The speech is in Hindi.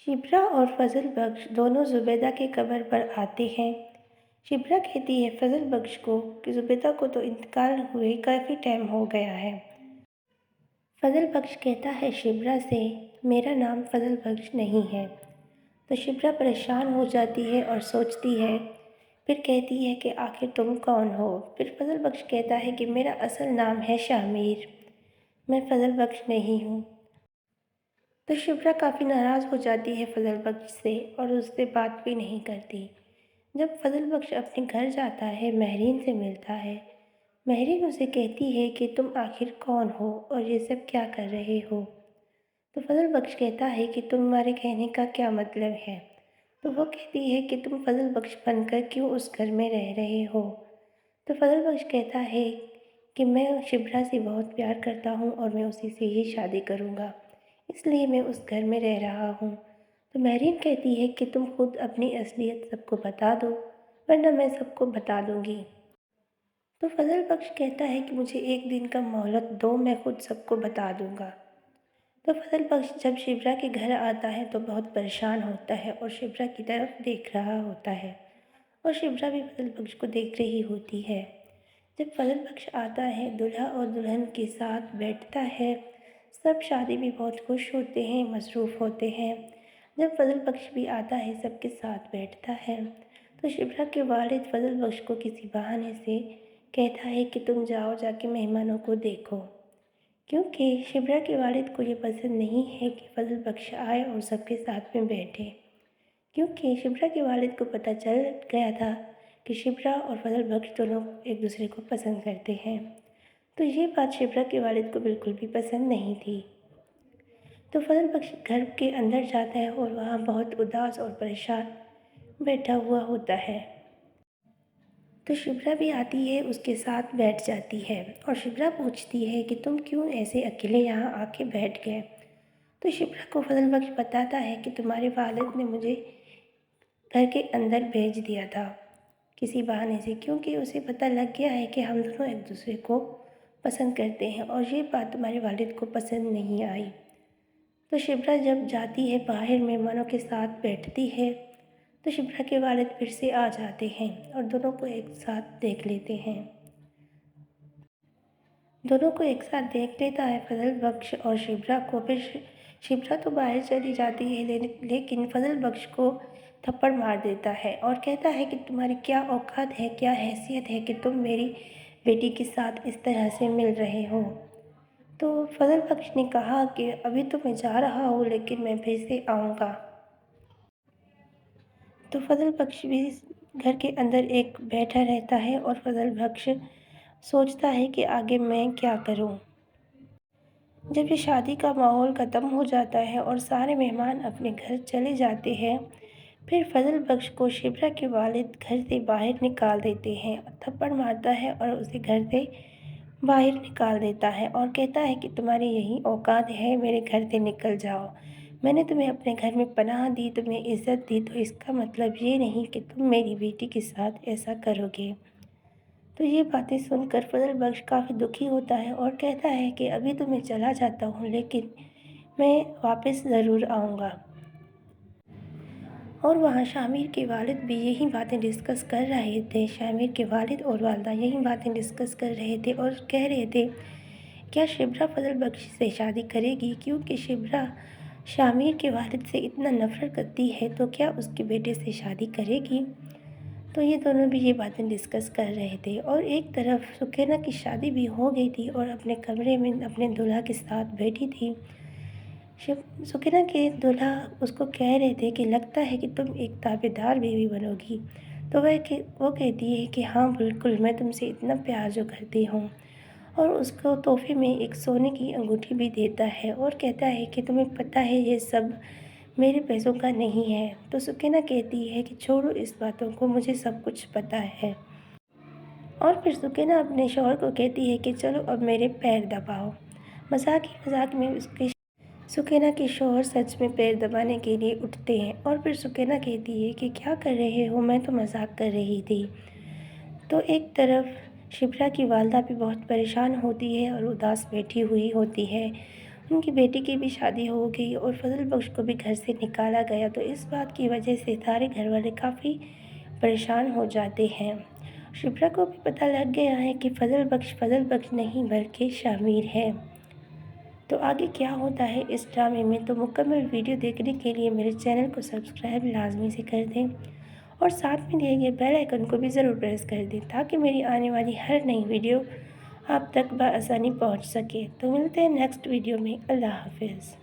शिप्रा और फजल बख्श दोनों ज़ुबैदा के कब्र पर आते हैं। शिप्रा कहती है फजल बख्श को कि ज़ुबैदा को तो इंतकाल हुए काफ़ी टाइम हो गया है। फजल बख्श कहता है शिप्रा से, मेरा नाम फजल बख्श नहीं है। तो शिप्रा परेशान हो जाती है और सोचती है, फिर कहती है कि आखिर तुम कौन हो। फिर फजल बख्श कहता है कि मेरा असल नाम है शामिर, मैं फजल बख्श नहीं हूँ। तो शिप्रा काफ़ी नाराज़ हो जाती है फजल बख्श से और उससे बात भी नहीं करती। जब फजल बख्श अपने घर जाता है, महरीन से मिलता है। महरीन उसे कहती है कि तुम आखिर कौन हो और ये सब क्या कर रहे हो। तो फजल बख्श कहता है कि तुम्हारे कहने का क्या मतलब है। तो वो कहती है कि तुम फजल बख्श बनकर क्यों उस घर में रह रहे हो। तो फजल बख्श कहता है कि मैं शिप्रा से बहुत प्यार करता हूँ और मैं उसी से ही शादी करूँगा, इसलिए मैं उस घर में रह रहा हूँ। तो महरीन कहती है कि तुम खुद अपनी असलियत सबको बता दो, वरना मैं सबको बता दूँगी। तो फजल बख्श कहता है कि मुझे एक दिन का मोहलत दो, मैं खुद सबको बता दूँगा। तो फजल बख्श जब शिप्रा के घर आता है तो बहुत परेशान होता है और शिप्रा की तरफ देख रहा होता है और शिप्रा भी फजल बख्श को देख रही होती है। जब फजल बख्श आता है, दूल्हा और दुल्हन के साथ बैठता है। सब शादी में बहुत खुश होते हैं, मसरूफ़ होते हैं। जब फजल बख्श भी आता है, सबके साथ बैठता है। तो शिप्रा के वालिद फजल बख्श को किसी बहाने से कहता है कि तुम जाओ, जाके मेहमानों को देखो, क्योंकि शिप्रा के वालिद को ये पसंद नहीं है कि फजल बख्श आए और सबके साथ में बैठे, क्योंकि शिप्रा के वालिद को पता चल गया था कि शिप्रा और फजल बख्श दोनों एक दूसरे को पसंद करते हैं। तो ये बात शिप्रा के वालिद को बिल्कुल भी पसंद नहीं थी। तो फजल बख्श घर के अंदर जाता है और वहाँ बहुत उदास और परेशान बैठा हुआ होता है। तो शिप्रा भी आती है, उसके साथ बैठ जाती है और शिप्रा पूछती है कि तुम क्यों ऐसे अकेले यहाँ आके बैठ गए। तो शिप्रा को फजल बख्श बताता है कि तुम्हारे वालिद ने मुझे घर के अंदर भेज दिया था किसी बहाने से, क्योंकि उसे पता लग गया है कि हम दोनों एक दूसरे को पसंद करते हैं और ये बात तुम्हारे वालिद को पसंद नहीं आई। तो शिप्रा जब जाती है बाहर मेहमानों के साथ बैठती है, तो शिप्रा के वालिद फिर से आ जाते हैं और दोनों को एक साथ देख लेते हैं। दोनों को एक साथ देख लेता है फजल बख्श और शिप्रा को। फिर शिप्रा तो बाहर चली जाती है, लेकिन फजल बख्श को थप्पड़ मार देता है और कहता है कि तुम्हारी क्या औकात है, क्या हैसियत है कि तुम मेरी बेटी के साथ इस तरह से मिल रहे हो। तो फजल बख्श ने कहा कि अभी तो मैं जा रहा हूँ, लेकिन मैं फिर से आऊँगा। तो फजल बख्श भी घर के अंदर एक बैठा रहता है और फजल बख्श सोचता है कि आगे मैं क्या करूँ। जब ये शादी का माहौल ख़त्म हो जाता है और सारे मेहमान अपने घर चले जाते हैं, फिर फजल बख्श को शिप्रा के वालिद घर से बाहर निकाल देते हैं, थप्पड़ मारता है और उसे घर से बाहर निकाल देता है और कहता है कि तुम्हारी यही औकात है, मेरे घर से निकल जाओ। मैंने तुम्हें अपने घर में पनाह दी, तुम्हें इज़्ज़त दी, तो इसका मतलब ये नहीं कि तुम मेरी बेटी के साथ ऐसा करोगे। तो ये बातें सुनकर फजल बख्श काफ़ी दुखी होता है और कहता है कि अभी तो मैं चला जाता हूँ, लेकिन मैं वापस ज़रूर आऊँगा। और वहाँ शामिर के वालिद भी यही बातें डिस्कस कर रहे थे। शामिर के वालिद और वालदा यही बातें डिस्कस कर रहे थे और कह रहे थे, क्या शिप्रा फजल बख्श से शादी करेगी, क्योंकि शिप्रा शामिर के वालिद से इतना नफ़रत करती है, तो क्या उसके बेटे से शादी करेगी। तो ये दोनों भी ये बातें डिस्कस कर रहे थे और एक तरफ सुकैना की शादी भी हो गई थी और अपने कमरे में अपने दूल्हा के साथ बैठी थी। सुकैना के दूल्हा उसको कह रहे थे कि लगता है कि तुम एक ताबेदार बीवी बनोगी। तो वो कहती है कि हाँ बिल्कुल, मैं तुमसे इतना प्यार जो करती हूँ। और उसको तोहफे में एक सोने की अंगूठी भी देता है और कहता है कि तुम्हें पता है ये सब मेरे पैसों का नहीं है। तो सुकैना कहती है कि छोड़ो इस बातों को, मुझे सब कुछ पता है। और फिर सुकैना अपने शौहर को कहती है कि चलो अब मेरे पैर दबाओ। मजाक ही मजाक में उसके सुकैना के शौहर सच में पैर दबाने के लिए उठते हैं और फिर सुकैना कहती है कि क्या कर रहे हो, मैं तो मजाक कर रही थी। तो एक तरफ शिप्रा की वालदा भी बहुत परेशान होती है और उदास बैठी हुई होती है। उनकी बेटी की भी शादी हो गई और फजल बख्श को भी घर से निकाला गया। तो इस बात की वजह से सारे घर वाले काफ़ी परेशान हो जाते हैं। शिप्रा को भी पता लग गया है कि फजल बख्श नहीं बल्कि शामिर है। तो आगे क्या होता है इस ड्रामे में, तो मुकम्मल वीडियो देखने के लिए मेरे चैनल को सब्सक्राइब लाजमी से कर दें और साथ में दिए गए बेल आइकन को भी ज़रूर प्रेस कर दें ताकि मेरी आने वाली हर नई वीडियो आप तक बआसानी पहुंच सके। तो मिलते हैं नेक्स्ट वीडियो में। अल्लाह हाफिज़।